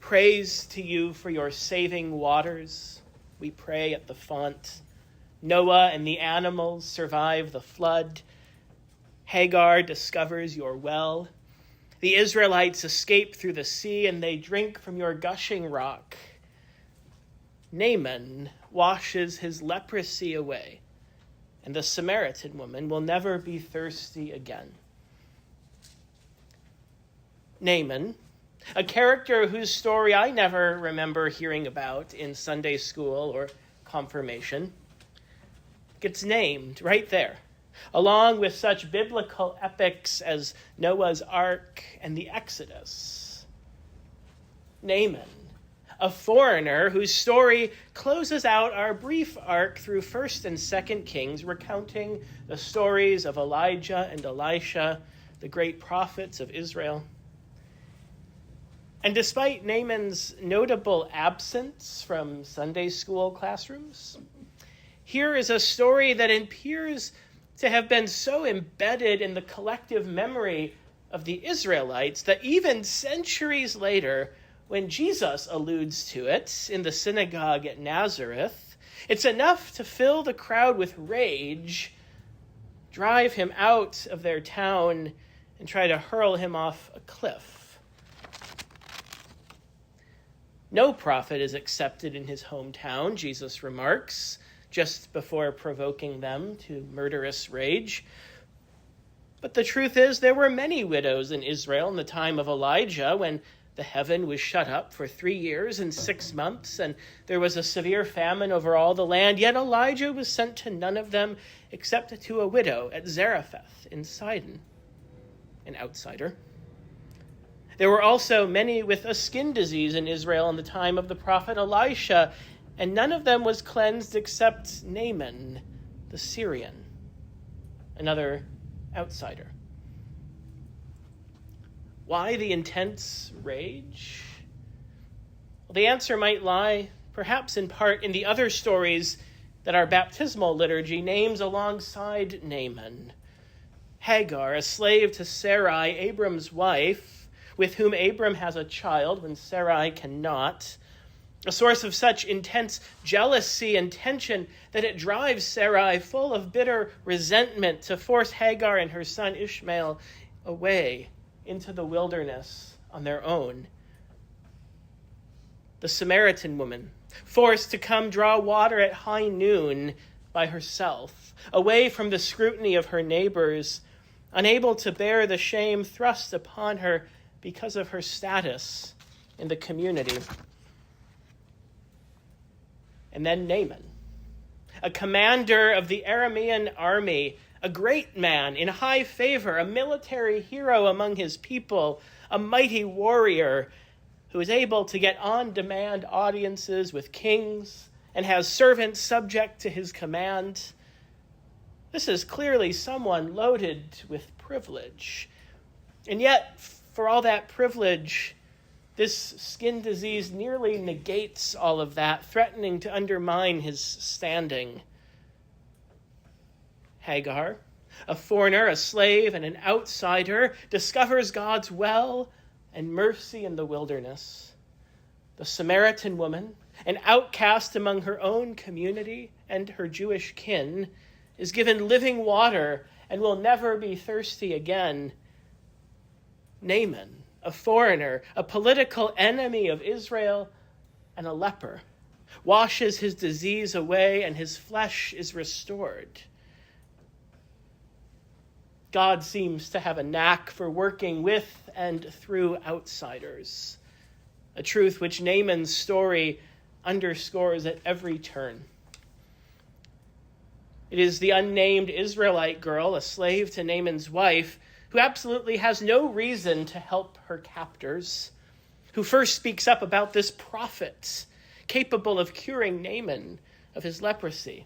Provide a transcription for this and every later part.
Praise to you for your saving waters. We pray at the font. Noah and the animals survive the flood. Hagar discovers your well. The Israelites escape through the sea and they drink from your gushing rock. Naaman washes his leprosy away, and the Samaritan woman will never be thirsty again. Naaman, a character whose story I never remember hearing about in Sunday school or confirmation, gets named right there, along with such biblical epics as Noah's Ark and the Exodus. Naaman, a foreigner whose story closes out our brief arc through 1st and 2nd Kings, recounting the stories of Elijah and Elisha, the great prophets of Israel. And despite Naaman's notable absence from Sunday school classrooms, here is a story that appears to have been so embedded in the collective memory of the Israelites that even centuries later, when Jesus alludes to it in the synagogue at Nazareth, it's enough to fill the crowd with rage, drive him out of their town, and try to hurl him off a cliff. No prophet is accepted in his hometown, Jesus remarks, just before provoking them to murderous rage. But the truth is, there were many widows in Israel in the time of Elijah, when the heaven was shut up for 3 years and 6 months, and there was a severe famine over all the land. Yet Elijah was sent to none of them except to a widow at Zarephath in Sidon, an outsider. There were also many with a skin disease in Israel in the time of the prophet Elisha, and none of them was cleansed except Naaman, the Syrian, another outsider. Why the intense rage? Well, the answer might lie, perhaps in part, in the other stories that our baptismal liturgy names alongside Naaman. Hagar, a slave to Sarai, Abram's wife, with whom Abram has a child when Sarai cannot, a source of such intense jealousy and tension that it drives Sarai, full of bitter resentment, to force Hagar and her son Ishmael away into the wilderness on their own. The Samaritan woman, forced to come draw water at high noon by herself, away from the scrutiny of her neighbors, unable to bear the shame thrust upon her because of her status in the community. And then Naaman, a commander of the Aramean army, a great man in high favor, a military hero among his people, a mighty warrior who is able to get on-demand audiences with kings and has servants subject to his command. This is clearly someone loaded with privilege. And yet, for all that privilege, this skin disease nearly negates all of that, threatening to undermine his standing. Hagar, a foreigner, a slave, and an outsider, discovers God's well and mercy in the wilderness. The Samaritan woman, an outcast among her own community and her Jewish kin, is given living water and will never be thirsty again. Naaman, a foreigner, a political enemy of Israel, and a leper, washes his disease away and his flesh is restored. God seems to have a knack for working with and through outsiders, a truth which Naaman's story underscores at every turn. It is the unnamed Israelite girl, a slave to Naaman's wife, who absolutely has no reason to help her captors, who first speaks up about this prophet capable of curing Naaman of his leprosy.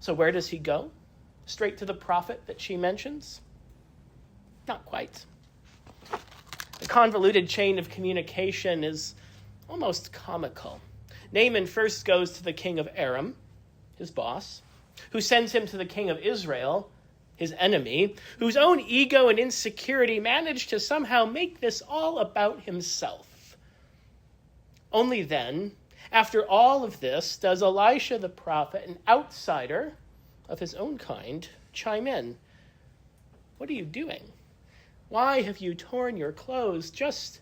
So where does he go? Straight to the prophet that she mentions? Not quite. The convoluted chain of communication is almost comical. Naaman first goes to the king of Aram, his boss, who sends him to the king of Israel, his enemy, whose own ego and insecurity managed to somehow make this all about himself. Only then, after all of this, does Elisha the prophet, an outsider of his own kind, chime in. What are you doing? Why have you torn your clothes? Just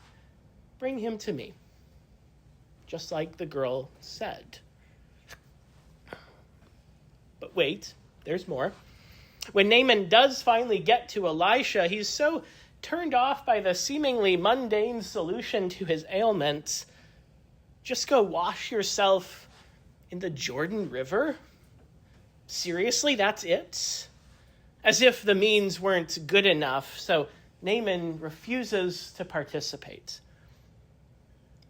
bring him to me. Just like the girl said. But wait, there's more. When Naaman does finally get to Elisha, he's so turned off by the seemingly mundane solution to his ailments. Just go wash yourself in the Jordan River? Seriously, that's it? As if the means weren't good enough, so Naaman refuses to participate.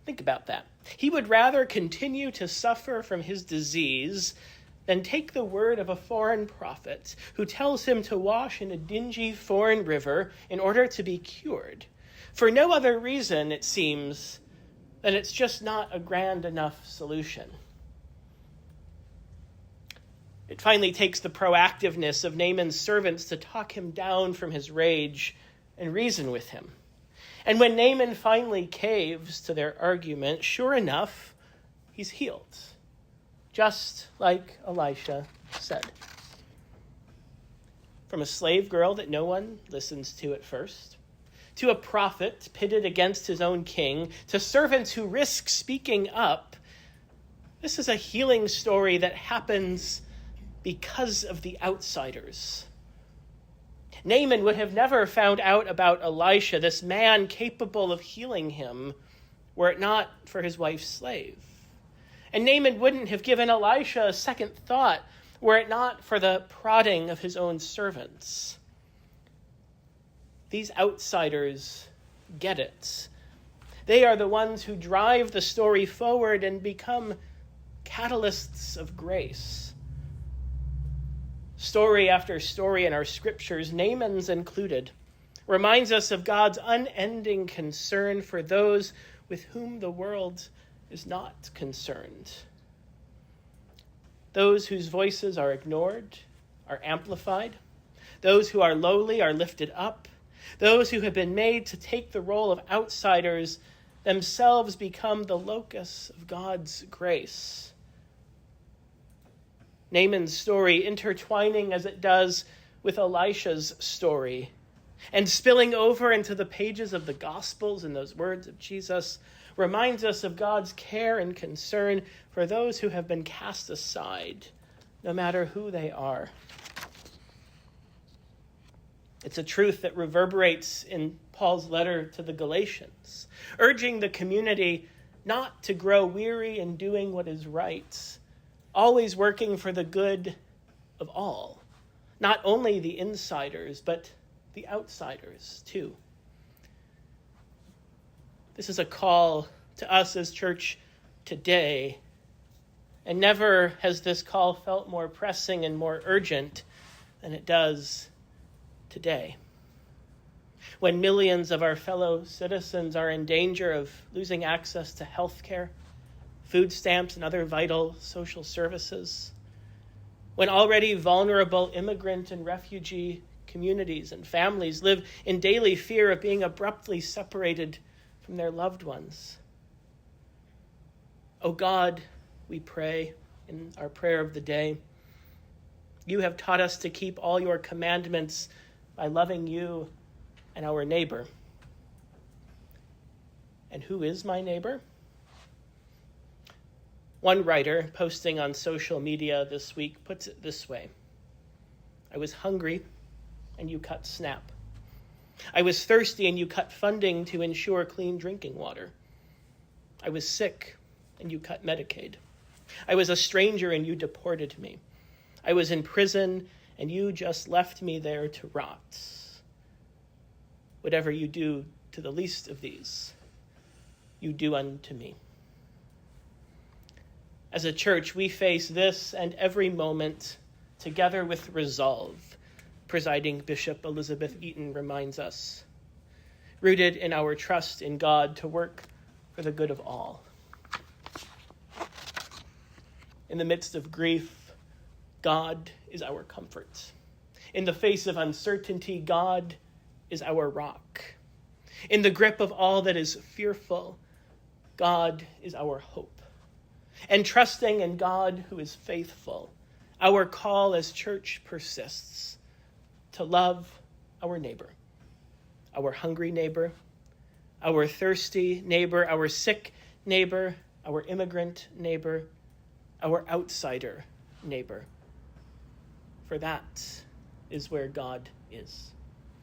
Think about that. He would rather continue to suffer from his disease than take the word of a foreign prophet who tells him to wash in a dingy foreign river in order to be cured. For no other reason, it seems, than it's just not a grand enough solution. It finally takes the proactiveness of Naaman's servants to talk him down from his rage and reason with him. And when Naaman finally caves to their argument, sure enough, he's healed. Just like Elisha said. From a slave girl that no one listens to at first, to a prophet pitted against his own king, to servants who risk speaking up, this is a healing story that happens because of the outsiders. Naaman would have never found out about Elisha, this man capable of healing him, were it not for his wife's slave. And Naaman wouldn't have given Elisha a second thought were it not for the prodding of his own servants. These outsiders get it. They are the ones who drive the story forward and become catalysts of grace. Story after story in our scriptures, Naaman's included, reminds us of God's unending concern for those with whom the world is not concerned. Those whose voices are ignored are amplified. Those who are lowly are lifted up. Those who have been made to take the role of outsiders themselves become the locus of God's grace. Naaman's story, intertwining as it does with Elisha's story, and spilling over into the pages of the Gospels and those words of Jesus, reminds us of God's care and concern for those who have been cast aside, no matter who they are. It's a truth that reverberates in Paul's letter to the Galatians, urging the community not to grow weary in doing what is right, always working for the good of all, not only the insiders, but the outsiders too. This is a call to us as church today, and never has this call felt more pressing and more urgent than it does today. When millions of our fellow citizens are in danger of losing access to health care, food stamps, and other vital social services, when already vulnerable immigrant and refugee communities and families live in daily fear of being abruptly separated from their loved ones. O God, we pray in our prayer of the day, you have taught us to keep all your commandments by loving you and our neighbor. And who is my neighbor? One writer posting on social media this week puts it this way: I was hungry and you cut SNAP. I was thirsty and you cut funding to ensure clean drinking water. I was sick and you cut Medicaid. I was a stranger and you deported me. I was in prison and you just left me there to rot. Whatever you do to the least of these, you do unto me. As a church, we face this and every moment together with resolve, Presiding Bishop Elizabeth Eaton reminds us, rooted in our trust in God to work for the good of all. In the midst of grief, God is our comfort. In the face of uncertainty, God is our rock. In the grip of all that is fearful, God is our hope. And trusting in God who is faithful, our call as church persists to love our neighbor, our hungry neighbor, our thirsty neighbor, our sick neighbor, our immigrant neighbor, our outsider neighbor. For that is where God is.